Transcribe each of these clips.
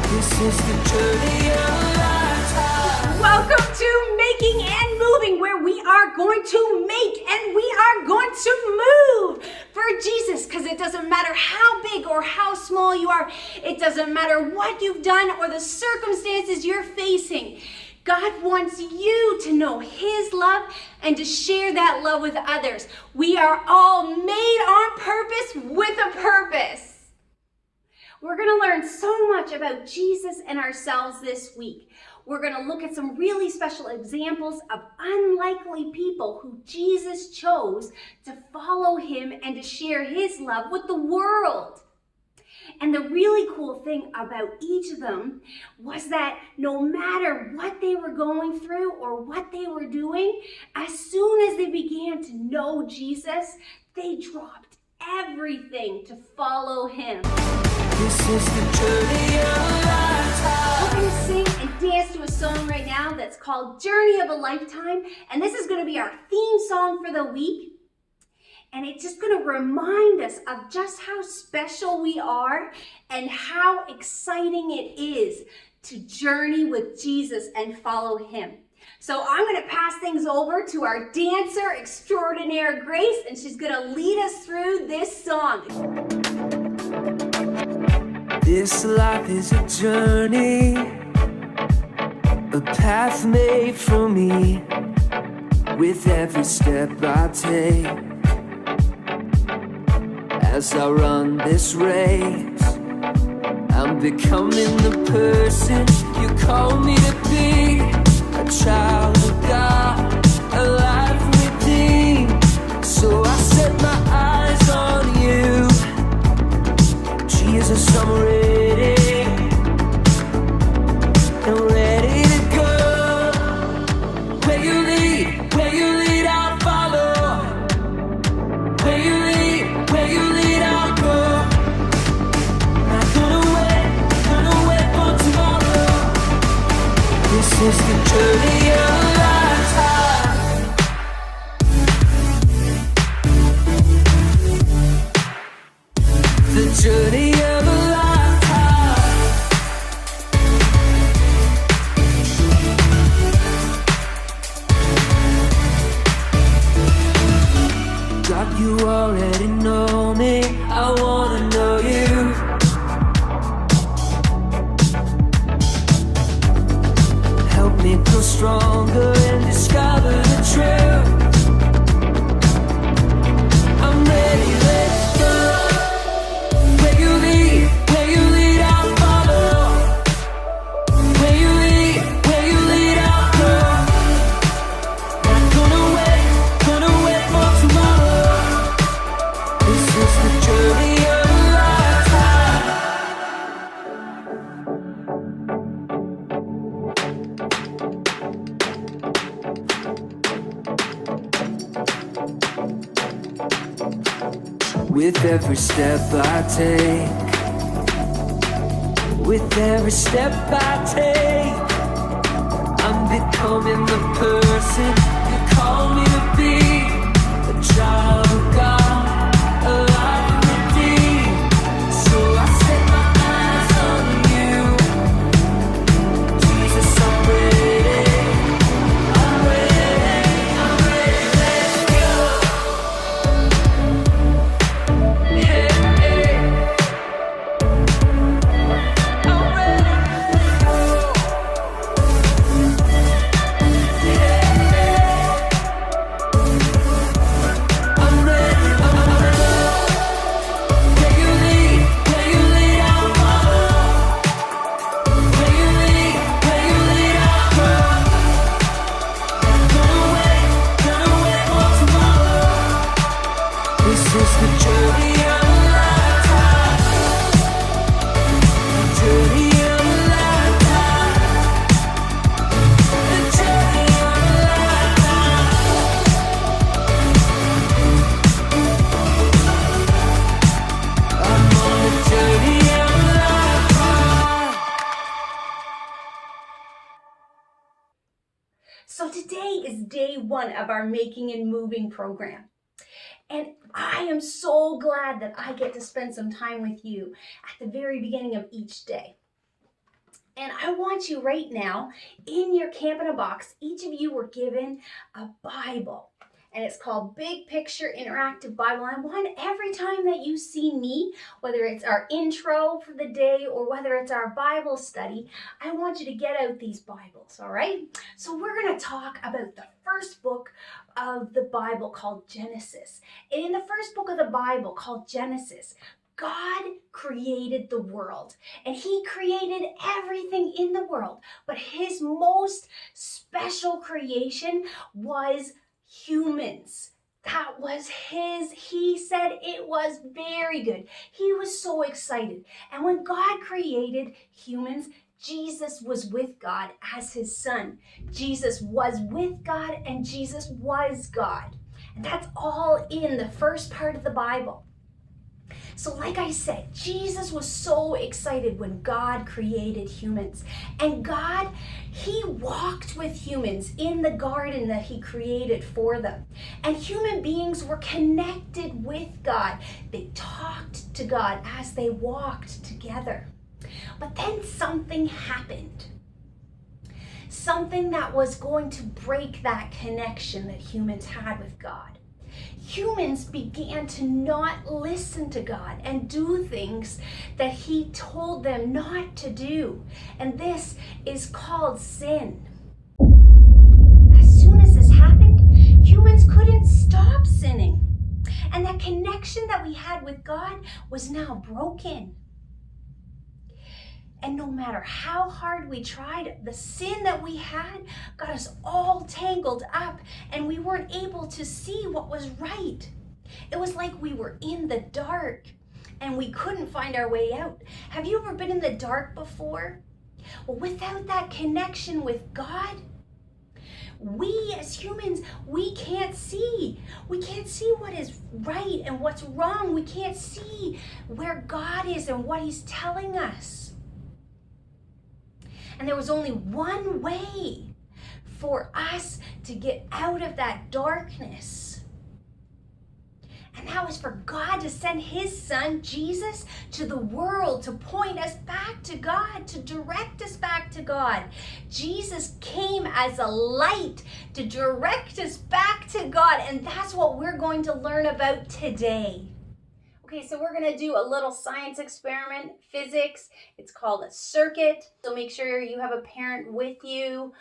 This is the journey of a lifetime. Welcome to Making and Moving, where we are going to make and we are going to move for Jesus, because it doesn't matter how big or how small you are. It doesn't matter what you've done or the circumstances you're facing. God wants you to know His love and to share that love with others. We are all made on purpose with a purpose. We're going to learn so much about Jesus and ourselves this week. We're going to look at some really special examples of unlikely people who Jesus chose to follow Him and to share His love with the world. And the really cool thing about each of them was that no matter what they were going through or what they were doing, as soon as they began to know Jesus, they dropped everything to follow Him. This is the journey of a lifetime. We're going to sing and dance to a song right now that's called Journey of a Lifetime. And this is going to be our theme song for the week. And it's just going to remind us of just how special we are and how exciting it is to journey with Jesus and follow Him. So I'm going to pass things over to our dancer extraordinaire, Grace, and she's going to lead us through this song. This life is a journey, a path made for me. With every step I take, as I run this race, I'm becoming the person you call me to be. A child of God, a life redeemed. So I set my eyes on you, Jesus, I'm ready, and ready to go. Where you lead, I'll follow. Where you lead, I'll go. Not gonna wait for tomorrow. This is the journey of a lifetime. The journey of a lifetime. God, you already know me. I wanna know you. Help me grow stronger and discover the truth. I'm ready, let's go. Where you lead, I'll follow. Where you lead, I'll go. Not gonna wait for tomorrow. This is the journey of a lifetime. With every step I take, with every step I take, I'm becoming the person you call me to be. A child of God, a life redeemed. So I set my eyes on you, Jesus, I'm ready, let's go. Hey, hey. I'm ready to go. So today is day one of our Making and Moving program. And I am so glad that I get to spend some time with you at the very beginning of each day. And I want you right now, in your Camp in a Box, each of you were given a Bible. And it's called Big Picture Interactive Bible. I want every time that you see me, whether it's our intro for the day or whether it's our Bible study, I want you to get out these Bibles, all right? So we're going to talk about the first book of the Bible called Genesis. And in the first book of the Bible called Genesis, God created the world, and he created everything in the world, but his most special creation was humans. That was he said it was very good. He was so excited. And when God created humans, Jesus was with God as his son. Jesus was with God and Jesus was God. And that's all in the first part of the Bible. So like I said, Jesus was so excited when God created humans. And God, he walked with humans in the garden that he created for them. And human beings were connected with God. They talked to God as they walked together. But then something happened. Something that was going to break that connection that humans had with God. Humans began to not listen to God and do things that he told them not to do. And this is called sin. As soon as this happened, humans couldn't stop sinning. And that connection that we had with God was now broken. And no matter how hard we tried, the sin that we had got us all tangled up and we weren't able to see what was right. It was like we were in the dark and we couldn't find our way out. Have you ever been in the dark before? Well, without that connection with God, we as humans, we can't see. We can't see what is right and what's wrong. We can't see where God is and what he's telling us. And there was only one way for us to get out of that darkness. And that was for God to send his son, Jesus, to the world to point us back to God, to direct us back to God. Jesus came as a light to direct us back to God. And that's what we're going to learn about today. Okay, so we're going to do a little science experiment, physics. It's called a circuit. So make sure you have a parent with you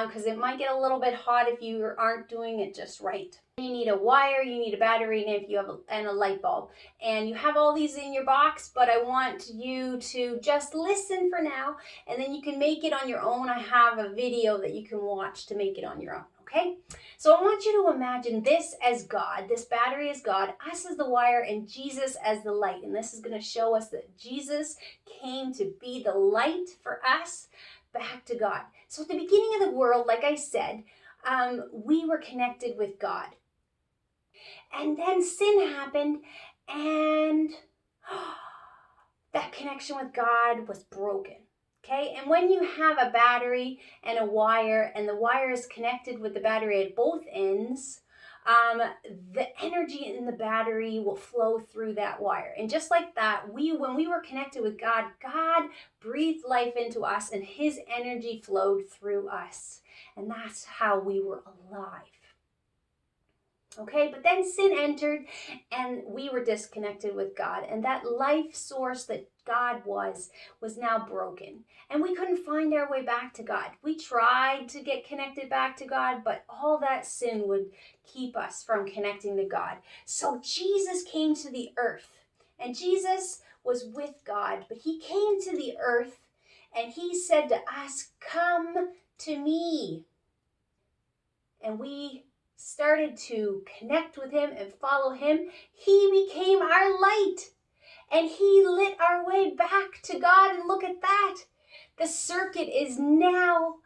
because it might get a little bit hot if you aren't doing it just right. You need a wire, you need a battery, and if you have a light bulb. And you have all these in your box, but I want you to just listen for now, and then you can make it on your own. I have a video that you can watch to make it on your own. Okay, so I want you to imagine this as God, this battery is God, us as the wire, and Jesus as the light. And this is going to show us that Jesus came to be the light for us back to God. So at the beginning of the world, like I said, we were connected with God. And then sin happened, and that connection with God was broken. Okay, and when you have a battery and a wire, and the wire is connected with the battery at both ends, the energy in the battery will flow through that wire. And just like that, when we were connected with God, God breathed life into us, and his energy flowed through us. And that's how we were alive. Okay, but then sin entered and we were disconnected with God, and that life source that God was now broken, and we couldn't find our way back to God. We tried to get connected back to God, but all that sin would keep us from connecting to God. So Jesus came to the earth, and Jesus was with God, but he came to the earth and he said to us, "Come to me." And we started to connect with him and follow him. He became our light and he lit our way back to God. And look at that. The circuit is now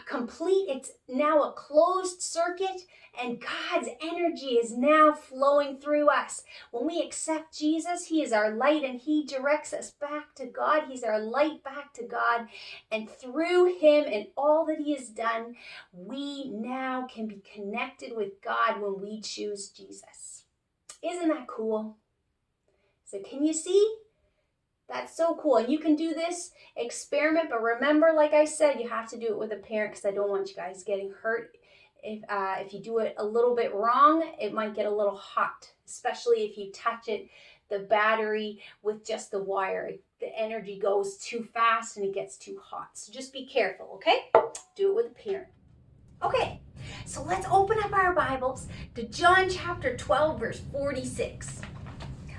complete. It's now a closed circuit, and God's energy is now flowing through us. When we accept Jesus, he is our light and he directs us back to God. He's our light back to God. And through him and all that he has done, we now can be connected with God when we choose Jesus. Isn't that cool? So can you see? That's so cool. And you can do this experiment, but remember, like I said, you have to do it with a parent because I don't want you guys getting hurt. If you do it a little bit wrong, it might get a little hot, especially if you touch it, the battery with just the wire. The energy goes too fast and it gets too hot. So just be careful, okay? Do it with a parent. Okay, so let's open up our Bibles to John chapter 12, verse 46.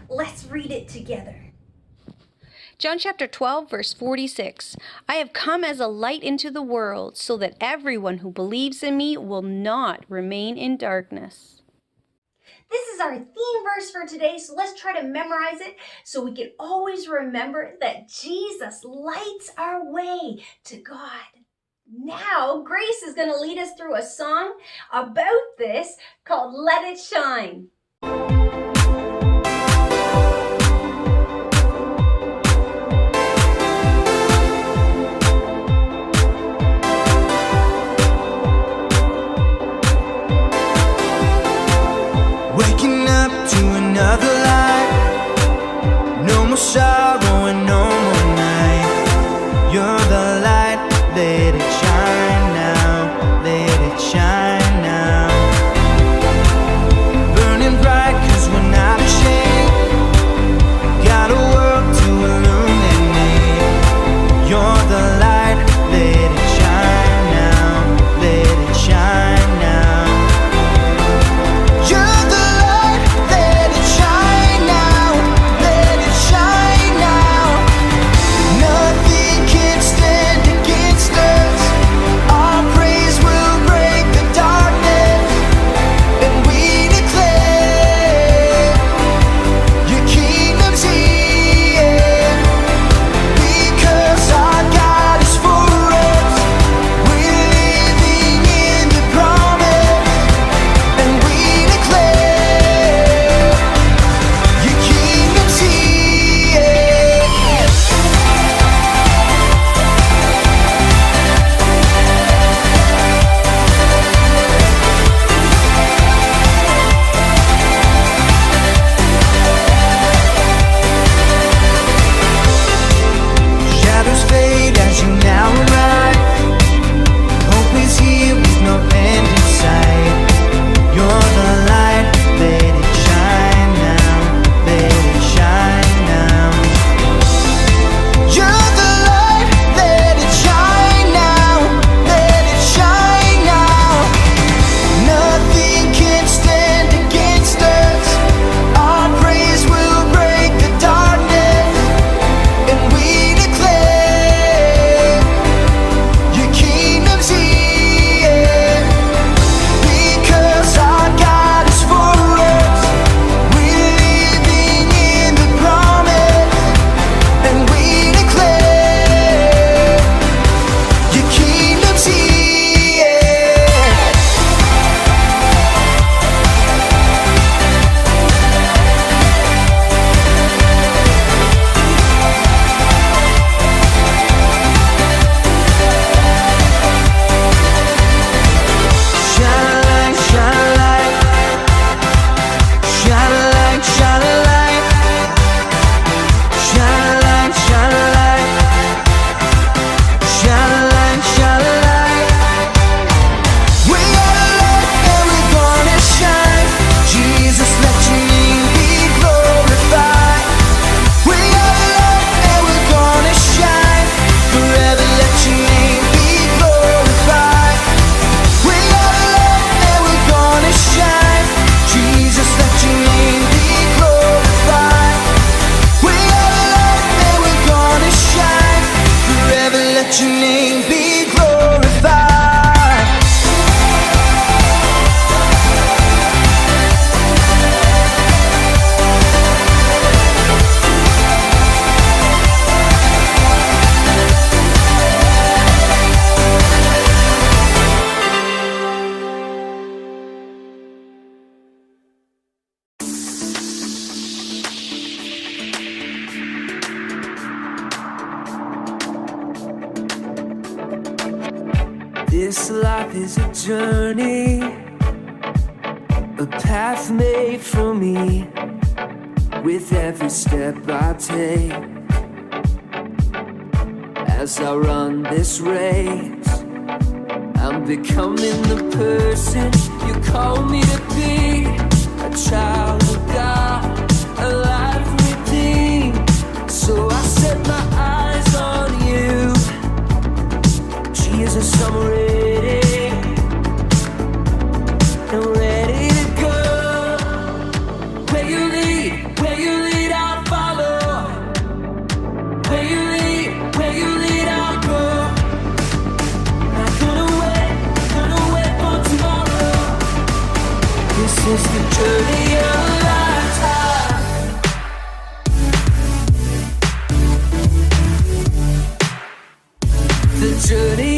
Let's read it together. John chapter 12, verse 46. I have come as a light into the world so that everyone who believes in me will not remain in darkness. This is our theme verse for today, so let's try to memorize it so we can always remember that Jesus lights our way to God. Now, Grace is going to lead us through a song about this called Let It Shine. Waking up to another life, no more sorrow and no more night. You're the light, let it shine now, let it shine now. Burning bright 'cause we're not ashamed, got a world to illuminate. You're the light, let it shine now, let it shine now. You're the light, let it shine now, let it shine now. Nothing can stand against us. Our praise will break the darkness, and we declare your kingdom's here. Because our God is for us, we're living in the promise, and we declare your kingdom's here. Shadows fade as you now arrive. Hope is here with no end in sight. You're the light, let it shine now, let it shine now. You're the light, let it shine now, let it shine now. Nothing can stand against us. Our praise will break the darkness, and we declare your kingdom's here. Because our God is for us, we're living in the promise, and we declare your kingdom's here. Shine a light, shine a light. Shine a light, shine a light. Shine a light, shine a light. Shine a light, shine a light. We are the light and we're gonna shine. Jesus, let your name be glorified. We are the light and we're gonna shine. Forever let your name be glorified. We are the light and we're gonna shine. Jesus, let your name be glorified. We are the light and we're gonna shine. Forever let your name be glorified. This life is a journey, a path made for me. With every step I take, as I run this race. I'm becoming the person you call me to be, a child of God, a life redeemed. So I set my eyes on you, Jesus, I'm ready, I'm ready to go. Where you lead, I'll follow. Where you lead, I'll go. Not gonna wait for tomorrow. This is the journey of a lifetime. The journey